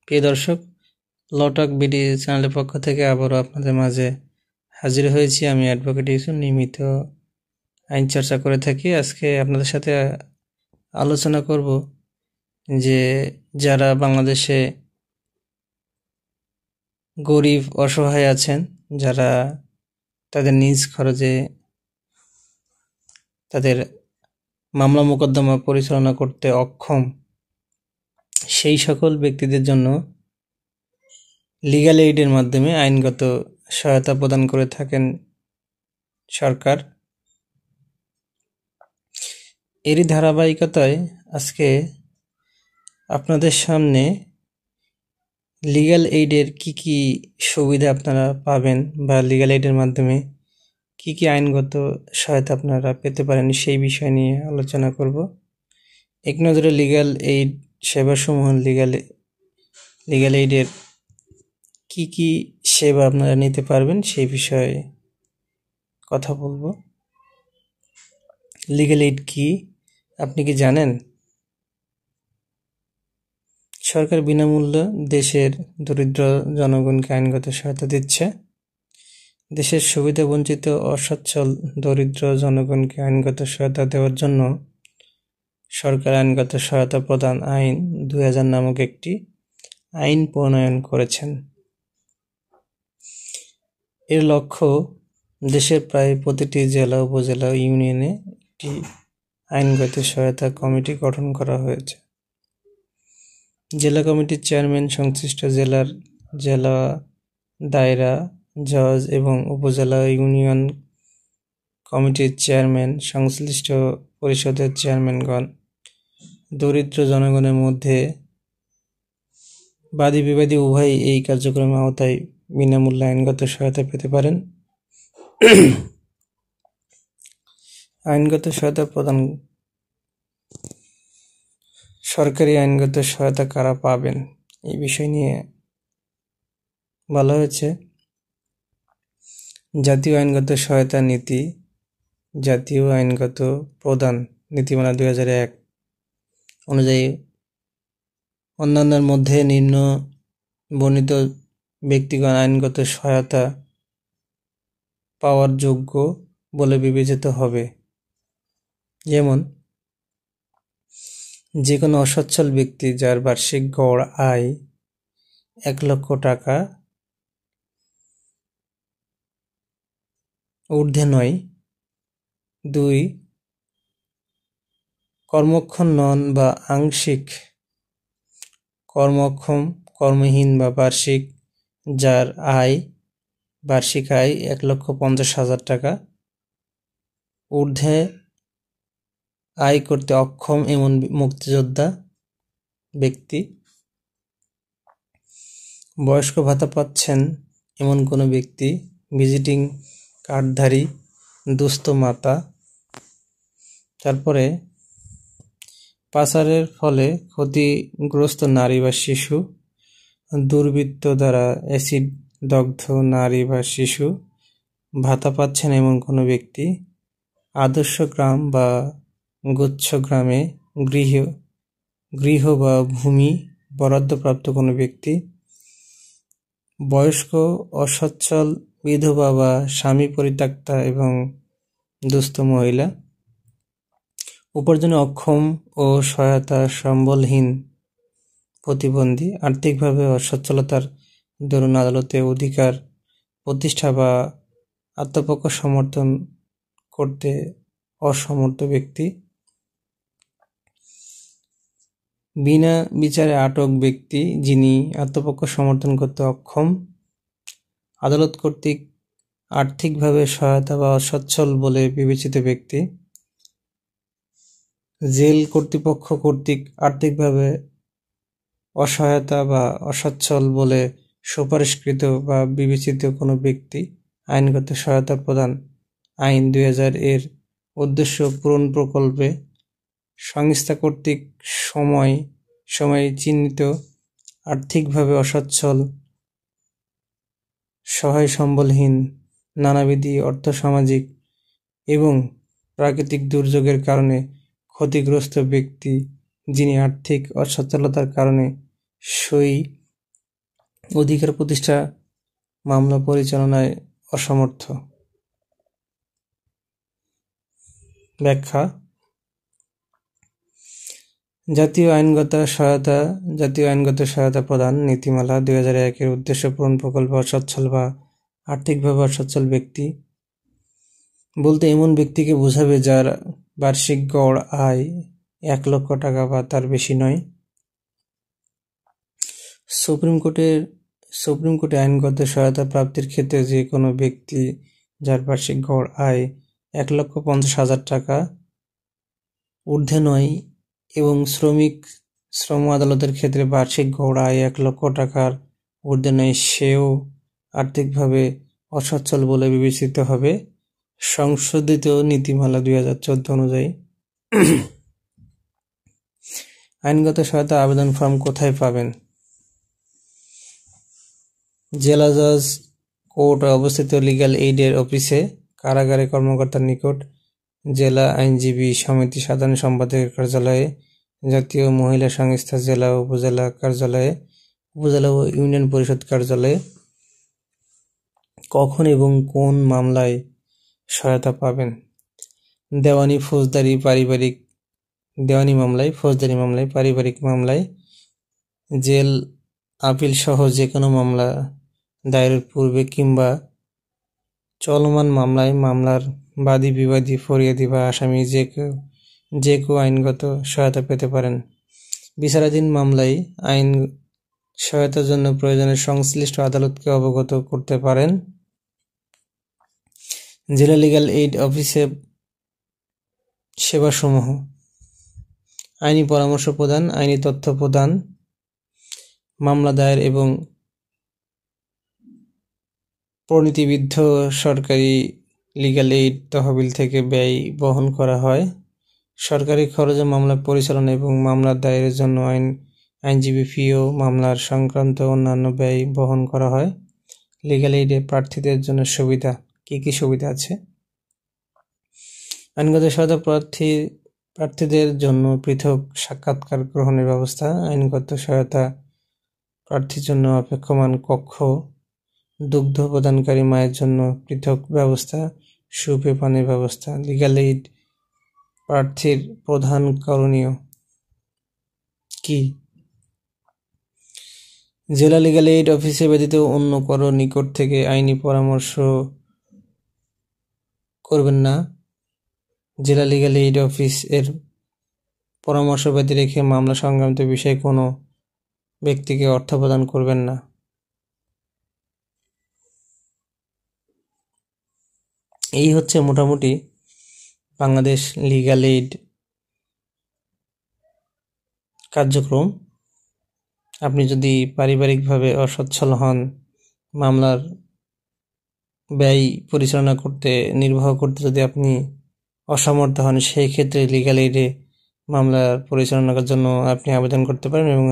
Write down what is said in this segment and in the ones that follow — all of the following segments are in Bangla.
প্রিয় দর্শক, লটক বিডি চ্যানেলের পক্ষ থেকে আবারও আপনাদের মাঝে হাজির হয়েছি। আমি অ্যাডভোকেট ইউসুফ, নিয়মিত আইন চর্চা করে থাকি। আজকে আপনাদের সাথে আলোচনা করব যে যারা বাংলাদেশে গরিব অসহায় আছেন, যারা তাদের নিজ খরচে তাদের মামলা মোকদ্দমা পরিচালনা করতে অক্ষম, সেই সকল ব্যক্তিদের জন্য লিগ্যাল এইডের মাধ্যমে আইনগত সহায়তা প্রদান করে থাকেন সরকার। এরই ধারাবাহিকতায় আজকে আপনাদের সামনে লিগ্যাল এইডের কি কি সুবিধা আপনারা পাবেন বা লিগ্যাল এইডের মাধ্যমে কি কি আইনগত সহায়তা আপনারা পেতে পারেন সেই বিষয় নিয়ে আলোচনা করব। এক নজরে লিগ্যাল এইড সেবাসমূহ, লিগ্যাল এইডের কি কি সেবা আপনারা নিতে পারবেন সেই বিষয়ে কথা বলবো। লিগ্যাল এইড কি আপনি কি জানেন? সরকার বিনামূল্যে দেশের দরিদ্র জনগণকে আইনগত সহায়তা দিচ্ছে। দেশের সুবিধা বঞ্চিত অসচ্ছল দরিদ্র জনগণকে আইনগত সহায়তা দেওয়ার জন্য সরকার আইনগত সহায়তা প্রদান আইন 2000 নামক একটি আইন প্রণয়ন করেছেন। এর লক্ষ্য দেশের প্রায় প্রতিটি জেলা, উপজেলা ও ইউনিয়নে একটি আইনগত সহায়তা কমিটি গঠন করা হয়েছে। জেলা কমিটির চেয়ারম্যান সংশ্লিষ্ট জেলার জেলা, দায়রা জজ এবং উপজেলা ইউনিয়ন কমিটির চেয়ারম্যান সংশ্লিষ্ট পরিষদের চেয়ারম্যানগণ দরিদ্র জনগণের মধ্যে বাদী বিবাদী উভয়ই এই কার্যক্রমের আওতায় বিনামূল্যে আইনগত সহায়তা পেতে পারেন। আইনগত সহায়তা প্রদান সরকারি আইনগত সহায়তা কারা পাবেন এই বিষয় নিয়ে বলা হয়েছে। জাতীয় আইনগত সহায়তা নীতি, জাতীয় আইনগত প্রদান নীতিমালা 2001 অনুযায়ী অন্যান্যের মধ্যে নিম্ন বর্ণিত ব্যক্তিগণ আইনগত সহায়তা পাওয়ার যোগ্য বলে বিবেচিত হবে। যেমন, যে কোনো অসচ্ছল ব্যক্তি যার বার্ষিক গড় আয় 1 লক্ষ টাকা ঊর্ধ্বে নয়। 2, কর্মক্ষম নন বা আংশিক কর্মক্ষম, কর্মহীন বা বার্ষিক যার বার্ষিক আয় 1,50,000 টাকা ঊর্ধ্বে আয় করতে অক্ষম এমন মুক্তিযোদ্ধা ব্যক্তি। বয়স্ক ভাতা পাচ্ছেন এমন কোনো ব্যক্তি, ভিজিটিং কার্ডধারী, দুস্থ মাতা। তারপরে পাচারের ফলে ক্ষতিগ্রস্ত নারী বা শিশু, দুর্বৃত্ত দ্বারা অ্যাসিড দগ্ধ নারী বা শিশু ভাতা পাচ্ছেন এমন কোনো ব্যক্তি, আদর্শ গ্রাম বা গুচ্ছ গ্রামে গৃহ বা ভূমি বরাদ্দপ্রাপ্ত কোনো ব্যক্তি, বয়স্ক অসচ্ছল বিধবা বা স্বামী পরিত্যক্তা এবং দুস্থ মহিলা, উপার্জনে অক্ষম ও সহায়তা সম্বলহীন প্রতিবন্ধী, আর্থিকভাবে অসচ্ছলতার দরুন আদালতে অধিকার প্রতিষ্ঠা বা আত্মপক্ষ সমর্থন করতে অসমর্থ ব্যক্তি, বিনা বিচারে আটক ব্যক্তি যিনি আত্মপক্ষ সমর্থন করতে অক্ষম, আদালত কর্তৃক আর্থিকভাবে সহায়তা বা অসচ্ছল বলে বিবেচিত ব্যক্তি, জেল কর্তৃপক্ষ কর্তৃক আর্থিকভাবে অসহায়তা বা অসচ্ছল বলে সুপারিশকৃত বা বিবেচিত কোনো ব্যক্তি। আইনগত সহায়তা প্রদান আইন 2000 এর উদ্দেশ্য পূরণ প্রকল্পে সংস্থা কর্তৃক সময় চিহ্নিত আর্থিকভাবে অসচ্ছল, সহায় সম্বলহীন, নানাবিধ অর্থসামাজিক এবং প্রাকৃতিক দুর্যোগের কারণে ক্ষতিগ্রস্ত ব্যক্তি যিনি আর্থিক অসচ্ছলতার কারণে সই অধিকার প্রতিষ্ঠা, মামলা পরিচালনায় অসমর্থ। ব্যাখ্যা: জাতীয় আইনগত সহায়তা প্রদান নীতিমালা 2001-এর উদ্দেশ্য পূরণ প্রকল্প অসচ্ছল বা আর্থিকভাবে অসচ্ছল ব্যক্তি বলতে এমন ব্যক্তিকে বোঝাবে যার বার্ষিক গড় আয় 1 লক্ষ টাকা বা তার বেশি নয়। সুপ্রিম কোর্টে আইনগত সহায়তা প্রাপ্তির ক্ষেত্রে যে কোনো ব্যক্তি যার বার্ষিক গড় আয় 1,50,000 টাকা ঊর্ধ্বে নয় এবং শ্রম আদালতের ক্ষেত্রে বার্ষিক গড় আয় 1 লক্ষ টাকার ঊর্ধ্বে নয়, সেও আর্থিকভাবে অসচ্ছল বলে বিবেচিত হবে সংশোধিত নীতিমালা 2014 অনুযায়ী। আইনগত সহায়তা আবেদন ফর্ম কোথায় পাবেন? জেলা জজ কোর্ট অবস্থিত লিগ্যাল এইডের অফিসে, কারাগারে কর্মকর্তার নিকট, জেলা আইনজীবী সমিতি সাধারণ সম্পাদকের কার্যালয়ে, জাতীয় মহিলা সংস্থা জেলা ও উপজেলা কার্যালয়ে, উপজেলা ও ইউনিয়ন পরিষদ কার্যালয়ে। কখন এবং কোন মামলায় সহায়তা পাবেন? দেওয়ানি মামলায়, পারিবারিক মামলায়, জেল, আপিল সহ যে কোনো মামলা দায়েরের পূর্বে কিংবা চলমান মামলায় মামলার বাদী, বিবাদী, ফরিয়াদি বা আসামি যে কেউ আইনগত সহায়তা পেতে পারেন। বিচারাধীন মামলায় আইন সহায়তার জন্য প্রয়োজনে সংশ্লিষ্ট আদালতকে অবগত করতে পারেন। জেলা লিগ্যাল এইড অফিসে সেবাসমূহ: আইনি পরামর্শ প্রদান, আইনি তথ্য প্রদান, মামলা দায়ের এবং প্রণীতিবিদ্ধ সরকারি লিগ্যাল এইড তহবিল থেকে ব্যয় বহন করা হয়। সরকারি খরচে মামলা পরিচালনা এবং মামলা দায়েরের জন্য আইনজীবী ফি ও মামলার সংক্রান্ত অন্যান্য ব্যয় বহন করা হয়। লিগ্যাল এইডে প্রার্থীদের জন্য সুবিধা: কি কি সুবিধা আছে? আইনগত সহায়তা প্রার্থীদের জন্য পৃথক সাক্ষাৎকার গ্রহণের ব্যবস্থা, আইনগত সহায়তা প্রার্থীর জন্য অপেক্ষমান কক্ষ, দুগ্ধ প্রদানকারী মায়ের জন্য পৃথক ব্যবস্থা, সুপে পানির ব্যবস্থা। লিগ্যাল এইড প্রার্থীর প্রধান করণীয় কি? জেলা লিগ্যাল এইড অফিসে ব্যতীত অন্য কারো নিকট থেকে আইনি পরামর্শ করবেন না। জেলা লিগ্যাল এইড অফিস এর পরামর্শ ব্যতী রেখে মামলা সংক্রান্ত বিষয়ে কোনো ব্যক্তিকে অর্থ প্রদান করবেন না। এই হচ্ছে মোটামুটি বাংলাদেশ লিগ্যাল এইড কার্যক্রম। আপনি যদি পারিবারিকভাবে অসচ্ছল হন, মামলার ব্যয় পরিচালনা করতে, নির্বাহ করতে যদি আপনি অসমর্থ হন, সেই ক্ষেত্রে লিগ্যাল এইডে মামলা পরিচালনার জন্য আপনি আবেদন করতে পারেন এবং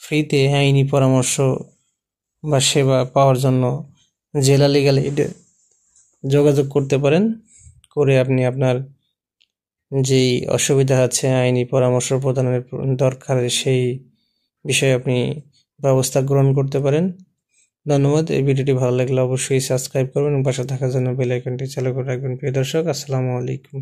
ফ্রিতে আইনি পরামর্শ বা সেবা পাওয়ার জন্য জেলা লিগ্যাল এইডে যোগাযোগ করতে পারেন। করে আপনি আপনার যেই অসুবিধা আছে আইনি পরামর্শ প্রদানের দরকার, সেই বিষয়ে আপনি ব্যবস্থা গ্রহণ করতে পারেন। ধন্যবাদ। এই ভিডিওটি ভালো লাগলে অবশ্যই সাবস্ক্রাইব করবেন এবং পাশে থাকার জন্য বেল আইকনটি চালু করে রাখবেন। প্রিয় দর্শক, আসসালামু আলাইকুম।